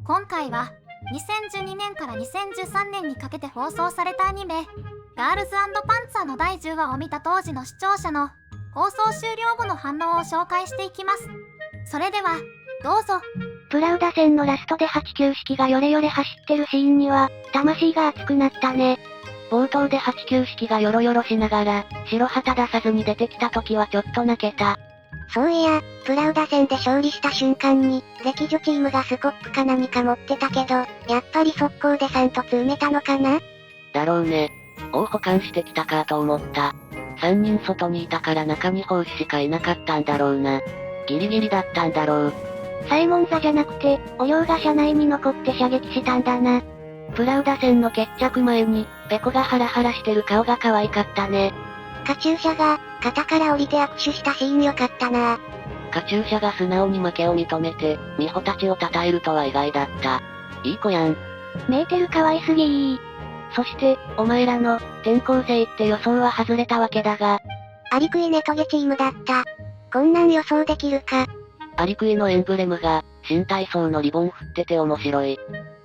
今回は2012年から2013年にかけて放送されたアニメガールズ&パンツァーの第10話を見た当時の視聴者の放送終了後の反応を紹介していきます。それではどうぞ。プラウダ戦のラストで89式がヨレヨレ走ってるシーンには魂が熱くなったね。冒頭で89式がヨロヨロしながら白旗出さずに出てきた時はちょっと泣けた。そういや、プラウダ戦で勝利した瞬間に歴女チームがスコップか何か持ってたけど、やっぱり速攻で3突埋めたのかな。だろうね。保管してきたかと思った。3人外にいたから中に砲士しかいなかったんだろうな。ギリギリだったんだろう。サイモン座じゃなくて、オリョーが車内に残って射撃したんだな。プラウダ戦の決着前に、ペコがハラハラしてる顔が可愛かったね。カチューシャが、肩から降りて握手したシーンよかったな。カチューシャが素直に負けを認めて、美穂たちを称えるとは意外だった。いい子やん。メーテル可愛すぎー。そして、お前らの、転校生って予想は外れたわけだが。アリクイネトゲチームだった。こんなん予想できるか。アリクイのエンブレムが、新体操のリボン振ってて面白い。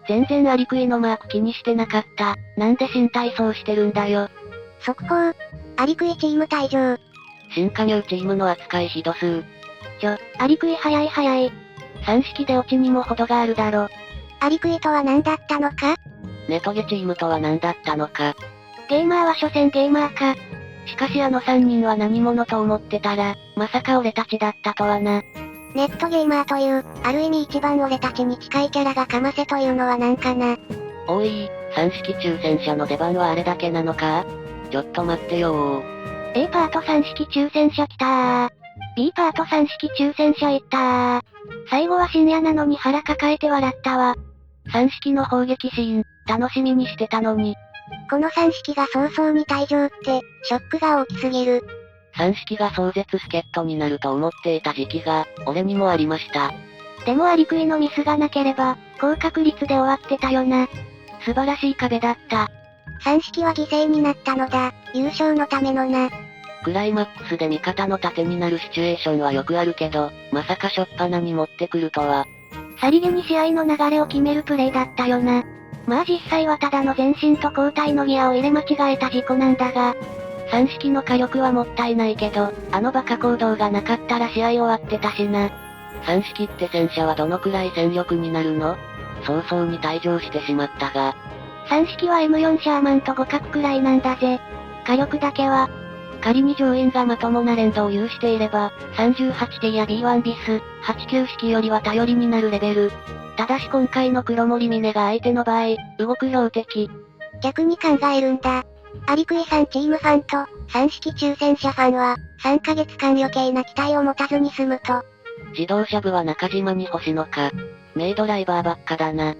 全然アリクイのマーク気にしてなかった。なんで新体操してるんだよ。速報。アリクイチーム退場。新加入チームの扱いひどすー。アリクイ早い。3式でオチにも程があるだろ。アリクイとは何だったのか？ネトゲチームとは何だったのか。ゲーマーは所詮ゲーマーか。しかしあの3人は何者と思ってたら、まさか俺たちだったとはな。ネットゲーマーという、ある意味一番俺たちに近いキャラがかませというのはなんかな。おい、3式抽選者の出番はあれだけなのか？ちょっと待ってよー。A パート3式抽選者来たー。B パート3式抽選者行ったー。最後は深夜なのに腹抱えて笑ったわ。3式の砲撃シーン、楽しみにしてたのに。この3式が早々に退場って、ショックが大きすぎる。3式が壮絶助っ人になると思っていた時期が、俺にもありました。でもアリクイのミスがなければ、高確率で終わってたよな。素晴らしい壁だった。3式は犠牲になったのだ、優勝のためのな。クライマックスで味方の盾になるシチュエーションはよくあるけど、まさか初っ端に持ってくるとは。さりげに試合の流れを決めるプレイだったよな。まあ実際はただの前進と交代のギアを入れ間違えた事故なんだが、3式の火力はもったいないけど、あのバカ行動がなかったら試合終わってたしな。3式って戦車はどのくらい戦力になるの？早々に退場してしまったが。3式は M4 シャーマンと互角くらいなんだぜ。火力だけは。仮に乗員がまともな連動を有していれば、38T や B1 ビス、89式よりは頼りになるレベル。ただし今回の黒森峰が相手の場合、動く標的。逆に考えるんだ。アリクイさんチームファンと、3式抽選者ファンは、3ヶ月間余計な期待を持たずに済むと。自動車部は中島に欲しのか。名ドライバーばっかだな。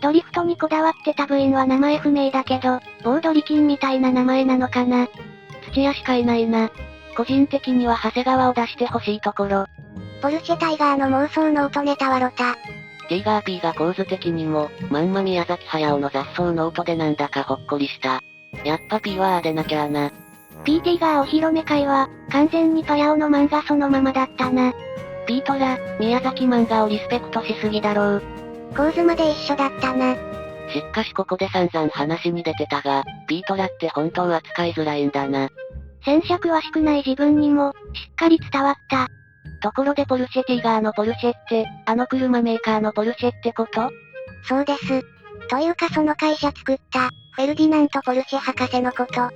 ドリフトにこだわってた部員は名前不明だけど、ボードリキンみたいな名前なのかな。土屋しかいないな。個人的には長谷川を出してほしいところ。ポルシェタイガーの妄想ノートネタはロタ。ティガー P が構図的にも、まんま宮崎駿の雑草ノートでなんだかほっこりした。やっぱ P はあでなきゃな。PT ガーお披露目会は、完全にパヤオの漫画そのままだったな。ピートラ、宮崎漫画をリスペクトしすぎだろう。構図まで一緒だったな。しかしここで散々話に出てたが、ピートラって本当扱いづらいんだな。戦車詳しくない自分にも、しっかり伝わった。ところでポルシェティガーのポルシェって、あの車メーカーのポルシェってこと？そうです。というかその会社作った、フェルディナント・ポルシェ博士のこと。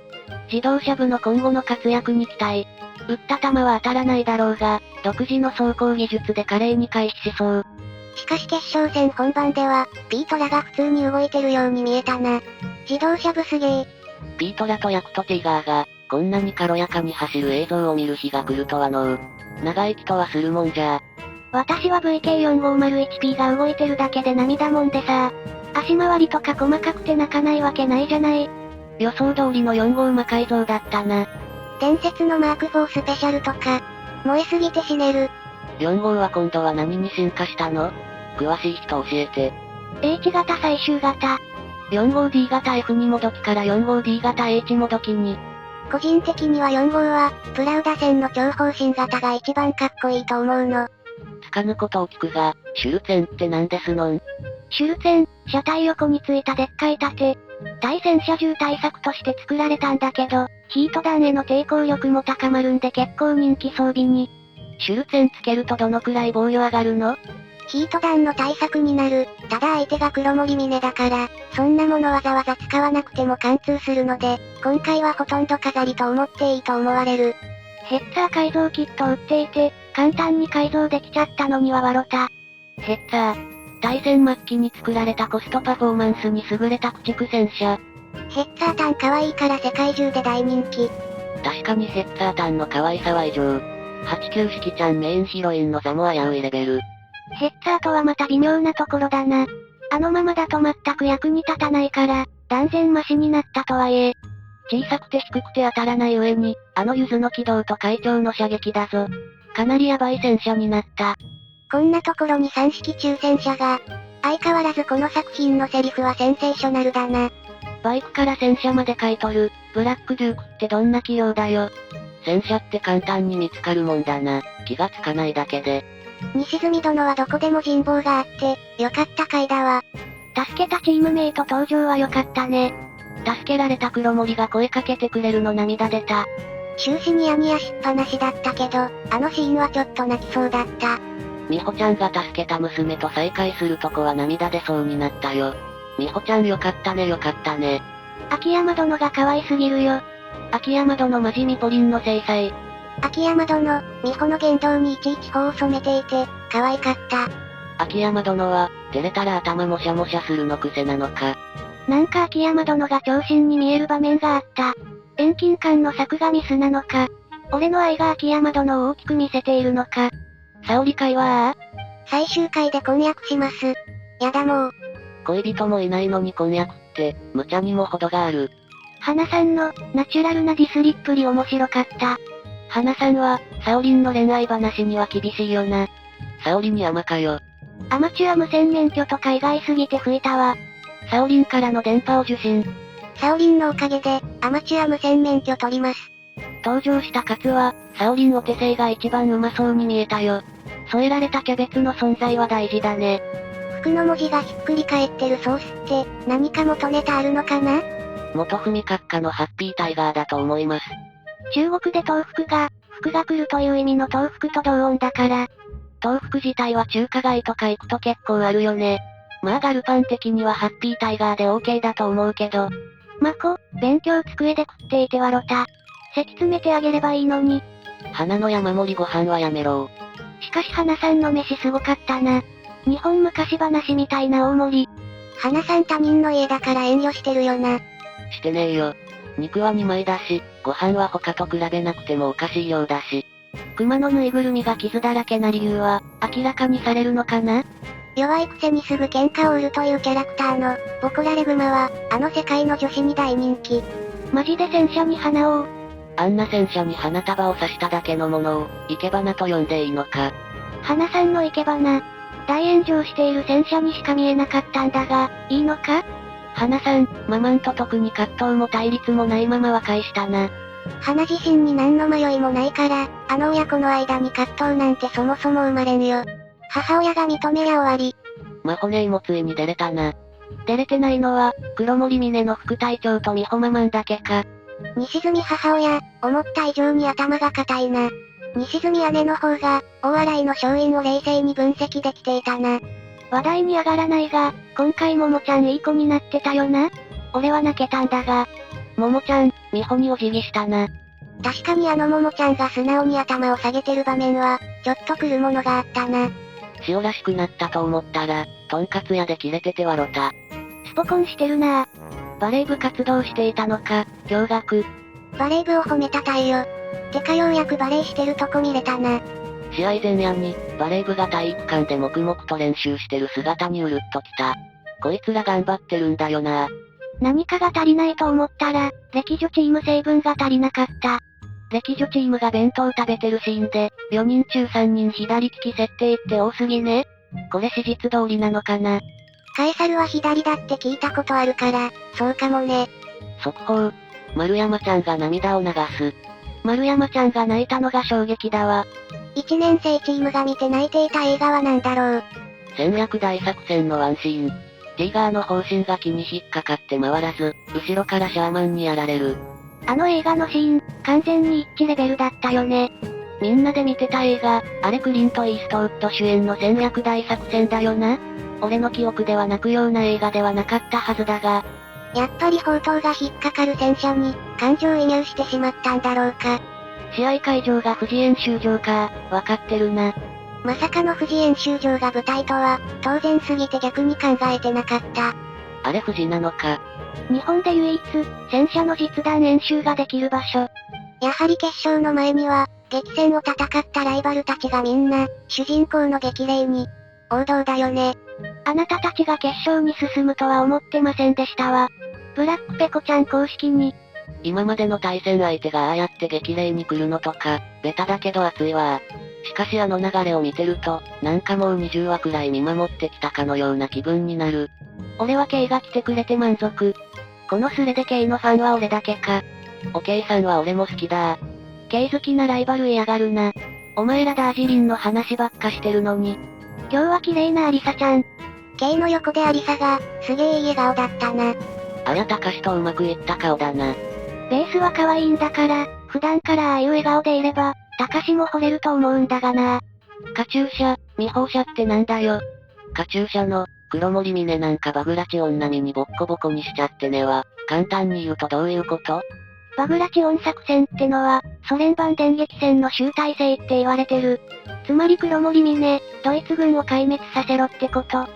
自動車部の今後の活躍に期待。撃った弾は当たらないだろうが、独自の走行技術で華麗に回避しそう。しかし決勝戦本番では、ピートラが普通に動いてるように見えたな。自動車部すげえ。ピートラとヤクトティガーが、こんなに軽やかに走る映像を見る日が来るとはのう。長生きとはするもんじゃ。私は VK450HP が動いてるだけで涙もんでさ。足回りとか細かくて泣かないわけないじゃない。予想通りの4号魔改造だったな。伝説のマーク4スペシャルとか、燃えすぎて死ねる。4号は今度は何に進化したの？詳しい人教えて。H 型最終型。4号 D 型 F にもどきから4号 D 型 H もどきに。個人的には4号は、プラウダ戦の超方針型が一番かっこいいと思うの。つかぬことを聞くが、シュルツェンって何ですのん？シュルツェン、車体横についたでっかい盾。対戦車銃対策として作られたんだけど、ヒート弾への抵抗力も高まるんで結構人気装備に。シュルツェンつけるとどのくらい防御上がるの？ヒート弾の対策になる。ただ相手が黒森峰だから、そんなものわざわざ使わなくても貫通するので、今回はほとんど飾りと思っていいと思われる。ヘッツァー改造キットを売っていて、簡単に改造できちゃったのには笑った。ヘッツァー。大戦末期に作られたコストパフォーマンスに優れた駆逐戦車。ヘッツァータン可愛いから世界中で大人気。確かにヘッツァータンの可愛さは異常。89式ちゃんメインヒロインの座も危ういレベル。ヘッツァーとはまた微妙なところだな。あのままだと全く役に立たないから、断然マシになったとはいえ。小さくて低くて当たらない上に、あの柚子の軌道と会長の射撃だぞ。かなりヤバい戦車になった。こんなところに3式中戦車が。相変わらずこの作品のセリフはセンセーショナルだな。バイクから戦車まで買い取る、ブラックデュークってどんな器用だよ。戦車って簡単に見つかるもんだな。気がつかないだけで。西住殿はどこでも人望があって、よかった回だわ。助けたチームメイト登場はよかったね。助けられた黒森が声かけてくれるの涙出た。終始ニヤニヤしっぱなしだったけど、あのシーンはちょっと泣きそうだった。美穂ちゃんが助けた娘と再会するとこは涙出そうになったよ。美穂ちゃんよかったねよかったね。秋山殿が可愛すぎるよ。秋山殿マジミポリンの制裁。秋山殿、美穂の言動にいちいち頬を染めていて、可愛かった。秋山殿は、照れたら頭もしゃもしゃするの癖なのか。なんか秋山殿が長身に見える場面があった。遠近感の作画ミスなのか。俺の愛が秋山殿を大きく見せているのか。沙織会は最終回で婚約します。やだもう。恋人もいないのに婚約って、無茶にも程がある。花さんの、ナチュラルなディスりっぷり面白かった。花さんは、沙織の恋愛話には厳しいよな。沙織に甘かよ。アマチュア無線免許とか意外すぎて吹いたわ。沙織からの電波を受信。サオリンのおかげで、アマチュア無線免許取ります。登場したカツは、サオリンお手製が一番うまそうに見えたよ。添えられたキャベツの存在は大事だね。服の文字がひっくり返ってるソースって、何か元ネタあるのかな？元文閣下のハッピータイガーだと思います。中国で豆腐が、福が来るという意味の豆腐と同音だから。豆腐自体は中華街とか行くと結構あるよね。まあガルパン的にはハッピータイガーで OK だと思うけど。マコ、勉強机で食っていて笑った。席詰めてあげればいいのに。花の山盛りご飯はやめろ。しかし花さんの飯すごかったな。日本昔話みたいな大盛り。花さん他人の家だから遠慮してるよな。してねえよ。肉は2枚だし、ご飯は他と比べなくてもおかしい量だし。熊のぬいぐるみが傷だらけな理由は、明らかにされるのかな？弱いくせにすぐ喧嘩を売るというキャラクターの、ボコラレグマは、あの世界の女子に大人気。マジで戦車に花を。あんな戦車に花束を刺しただけのものを、生け花と呼んでいいのか。花さんの生け花。大炎上している戦車にしか見えなかったんだが、いいのか？花さん、ママンと特に葛藤も対立もないまま和解したな。花自身に何の迷いもないから、あの親子の間に葛藤なんてそもそも生まれんよ。母親が認めや終わり。マホネイもついに出れたな。出れてないのは、黒森峰の副隊長と美穂ママンだけか。西住母親、思った以上に頭が固いな。西住姉の方が、大洗の勝因を冷静に分析できていたな。話題に上がらないが、今回ももちゃんいい子になってたよな。俺は泣けたんだが。ももちゃん、美穂にお辞儀したな。確かにあのももちゃんが素直に頭を下げてる場面は、ちょっと来るものがあったな。塩らしくなったと思ったら、とんかつ屋で切れてて笑った。スポコンしてるなぁ。バレー部活動していたのか、驚愕。バレー部を褒めたたえよ。てかようやくバレーしてるとこ見れたな。試合前夜に、バレー部が体育館で黙々と練習してる姿にうるっときた。こいつら頑張ってるんだよな。何かが足りないと思ったら、歴女チーム成分が足りなかった。歴女チームが弁当食べてるシーンで、4人中3人左利き設定って多すぎね。これ史実通りなのかな。カエサルは左だって聞いたことあるから、そうかもね。速報。丸山ちゃんが涙を流す。丸山ちゃんが泣いたのが衝撃だわ。1年生チームが見て泣いていた映画は何だろう。戦略大作戦のワンシーン。ティガーの方針が気に引っかかって回らず、後ろからシャーマンにやられる。あの映画のシーン、完全に一致レベルだったよね。みんなで見てた映画、あれクリント・イーストウッド主演の戦略大作戦だよな。俺の記憶では泣くような映画ではなかったはずだが。やっぱり砲塔が引っかかる戦車に、感情移入してしまったんだろうか。試合会場が富士演習場か、わかってるな。まさかの富士演習場が舞台とは、当然すぎて逆に考えてなかった。あれ富士なのか。日本で唯一、戦車の実弾演習ができる場所。やはり決勝の前には、激戦を戦ったライバルたちがみんな、主人公の激励に、王道だよね。あなたたちが決勝に進むとは思ってませんでしたわ。ブラックペコちゃん公式に。今までの対戦相手がああやって激励に来るのとか、ベタだけど熱いわ。しかしあの流れを見てると、なんかもう20話くらい見守ってきたかのような気分になる。俺は K が来てくれて満足。このスレで K のファンは俺だけか。お K さんは俺も好きだ。K 好きなライバル嫌がるな。お前らダージリンの話ばっかしてるのに。今日は綺麗なアリサちゃん。K の横でアリサが、すげえいい笑顔だったな。綾鷹とうまくいった顔だな。ベースは可愛いんだから、普段からああいう笑顔でいれば、高志も惚れると思うんだがな。カチューシャ、未放射ってなんだよ。カチューシャの、黒森峰なんかバグラチオン並みにボッコボコにしちゃってねは、簡単に言うとどういうこと？バグラチオン作戦ってのは、ソ連版電撃戦の集大成って言われてる。つまり黒森峰、ドイツ軍を壊滅させろってこと。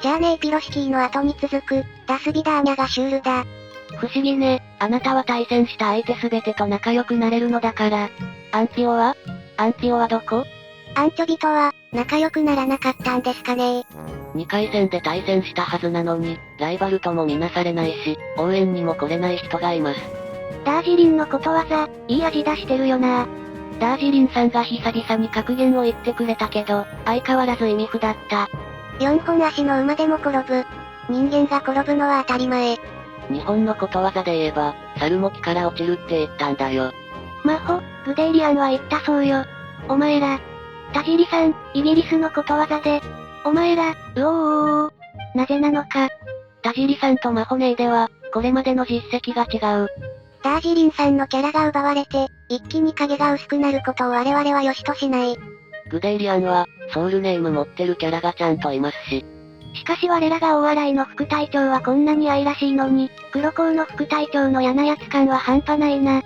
じゃあねえピロシキーの後に続く、ダスビダーニャがシュールだ。不思議ね、あなたは対戦した相手すべてと仲良くなれるのだから。アンティオはどこ？アンチョビとは、仲良くならなかったんですかね。2回戦で対戦したはずなのに、ライバルとも見なされないし、応援にも来れない人がいます。ダージリンのことわざ、いい味出してるよな。ダージリンさんが久々に格言を言ってくれたけど、相変わらず意味不だった。4本足の馬でも転ぶ。人間が転ぶのは当たり前。日本のことわざで言えば、猿も木から落ちるって言ったんだよ。マホ、グデイリアンは言ったそうよ。お前ら。田尻さん、イギリスのことわざで。お前ら、うおー。なぜなのか。田尻さんとマホネイでは、これまでの実績が違う。ダージリンさんのキャラが奪われて、一気に影が薄くなることを我々は良しとしない。グデイリアンは、ソウルネーム持ってるキャラがちゃんといますし。しかし我らが大笑いの副隊長はこんなに愛らしいのに、黒甲の副隊長の嫌なやつ感は半端ないな。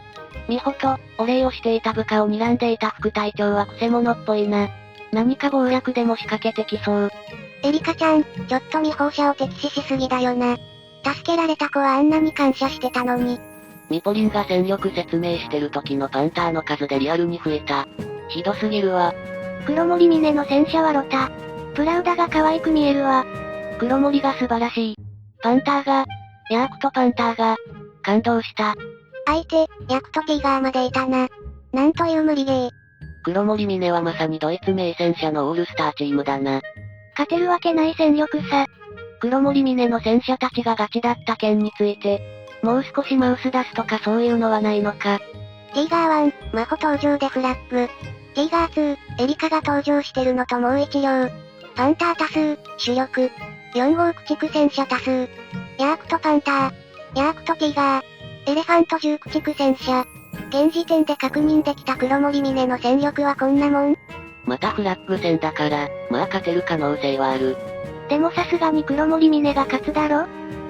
美穂と、お礼をしていた部下を睨んでいた副隊長はクセ者っぽいな。何か謀略でも仕掛けてきそう。エリカちゃん、ちょっと未放射を敵視しすぎだよな。助けられた子はあんなに感謝してたのに。ミポリンが戦力説明してる時のパンターの数でリアルに増えた。ひどすぎるわ。黒森峰の戦車はロタ。プラウダが可愛く見えるわ。黒森が素晴らしい。パンターが、ヤークとパンターが、感動した。相手、ヤクトティガーまでいたな。なんという無理ゲー。黒森峰はまさにドイツ名戦車のオールスターチームだな。勝てるわけない戦力さ。黒森峰の戦車たちがガチだった件について、もう少しマウス出すとかそういうのはないのか。ティガー1、マホ登場でフラッグ。ティガー2、エリカが登場してるのともう一両。パンター多数、主力。4号駆逐戦車多数。ヤークとパンター。ヤークとティガー。エレファント重駆逐戦車。現時点で確認できた黒森峰の戦力はこんなもん？またフラッグ戦だから、まあ勝てる可能性はある。でもさすがに黒森峰が勝つだろ？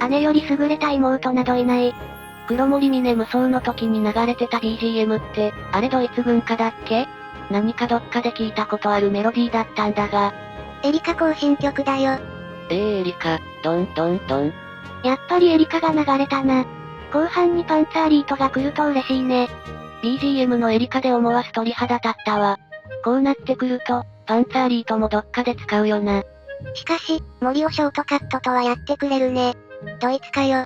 姉より優れた妹などいない。黒森峰無双の時に流れてた BGM って、あれドイツ軍歌だっけ？何かどっかで聞いたことあるメロディーだったんだが。エリカ行進曲だよ。エリカ、ドンドンドン。やっぱりエリカが流れたな。後半にパンツァーリートが来ると嬉しいね。BGM のエリカで思わず鳥肌立ったわ。こうなってくると、パンツァーリートもどっかで使うよな。しかし、森をショートカットとはやってくれるね。ドイツかよ。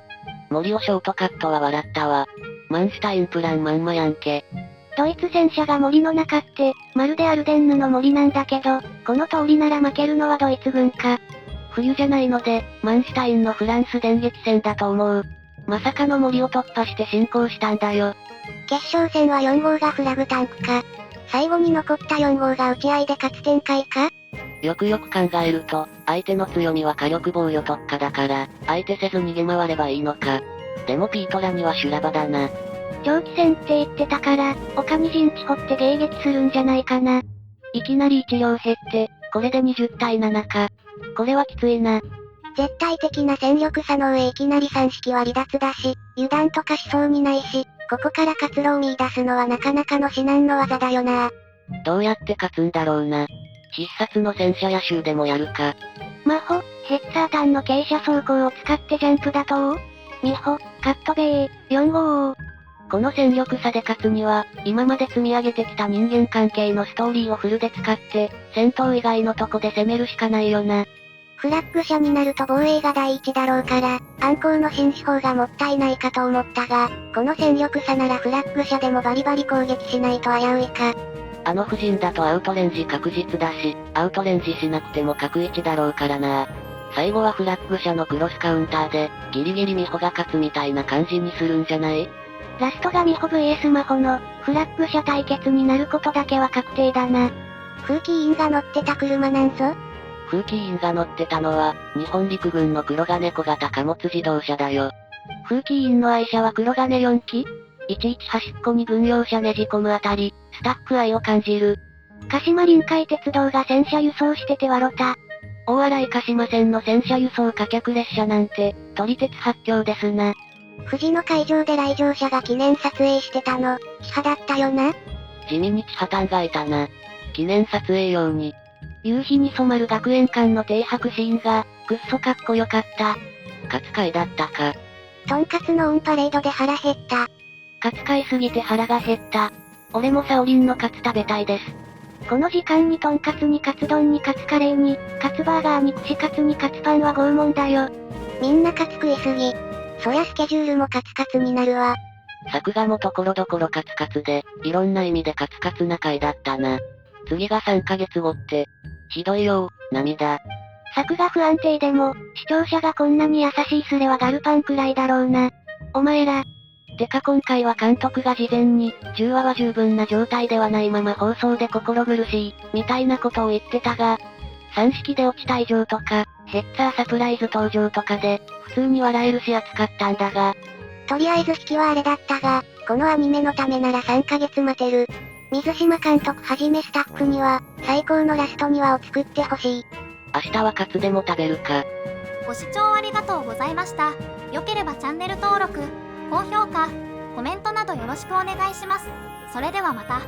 森をショートカットは笑ったわ。マンシュタインプランまんまやんけ。ドイツ戦車が森の中って、まるでアルデンヌの森なんだけど、この通りなら負けるのはドイツ軍か。冬じゃないので、マンシュタインのフランス電撃戦だと思う。まさかの森を突破して進行したんだよ。決勝戦は4号がフラグタンクか。最後に残った4号が打ち合いで勝つ展開か？よくよく考えると、相手の強みは火力防御特化だから、相手せず逃げ回ればいいのか。でもピートらには修羅場だな。長期戦って言ってたから、丘に陣地掘って迎撃するんじゃないかな。いきなり1両減って、これで20対7か。これはきついな。絶対的な戦力差の上いきなり3式は離脱だし、油断とかしそうにないし、ここから活路を見出すのはなかなかの至難の技だよな。どうやって勝つんだろうな。必殺の戦車野襲でもやるか。魔法、ヘッサータンの傾斜走行を使ってジャンプ打倒ミホ、カットベイ、4号。この戦力差で勝つには、今まで積み上げてきた人間関係のストーリーをフルで使って、戦闘以外のとこで攻めるしかないよな。フラッグ車になると防衛が第一だろうから、暗号の新手法がもったいないかと思ったが、この戦力差ならフラッグ車でもバリバリ攻撃しないと危ういか。あの布陣だとアウトレンジ確実だし、アウトレンジしなくても角1だろうからな。最後はフラッグ車のクロスカウンターで、ギリギリミホが勝つみたいな感じにするんじゃない？ラストがミホ VS マホの、フラッグ車対決になることだけは確定だな。風紀委員が乗ってた車なんぞ。風紀委員が乗ってたのは、日本陸軍の黒金小型貨物自動車だよ。風紀委員の愛車は黒金4機？いちいち端っこに軍用車ねじ込むあたり、スタック愛を感じる。鹿島臨海鉄道が戦車輸送してて笑った。大洗鹿島線の戦車輸送貨客列車なんて、撮り鉄発狂ですな。富士の会場で来場者が記念撮影してたの、千葉だったよな。地味に千葉丹がいたな。記念撮影用に。夕日に染まる学園間の停泊シーンが、くっそかっこよかった。勝海だったか。とんかつのオンパレードで腹減った。カツ買いすぎて腹が減った。俺もサオリンのカツ食べたいです。この時間にトンカツにカツ丼にカツカレーに、カツバーガーに串カツにカツパンは拷問だよ。みんなカツ食いすぎ。そりゃスケジュールもカツカツになるわ。作画もところどころカツカツで、いろんな意味でカツカツな回だったな。次が3ヶ月後って、ひどいよ、涙。作画不安定でも、視聴者がこんなに優しいスレはガルパンくらいだろうな。お前ら。てか今回は監督が事前に、10話は十分な状態ではないまま放送で心苦しい、みたいなことを言ってたが、3式で落ちた以上とか、ヘッツァーサプライズ登場とかで、普通に笑えるし熱かったんだが。とりあえず引きはあれだったが、このアニメのためなら3ヶ月待てる。水島監督はじめスタッフには、最高のラスト2話を作ってほしい。明日はカツでも食べるか。ご視聴ありがとうございました。良ければチャンネル登録、高評価、コメントなどよろしくお願いします。それではまた。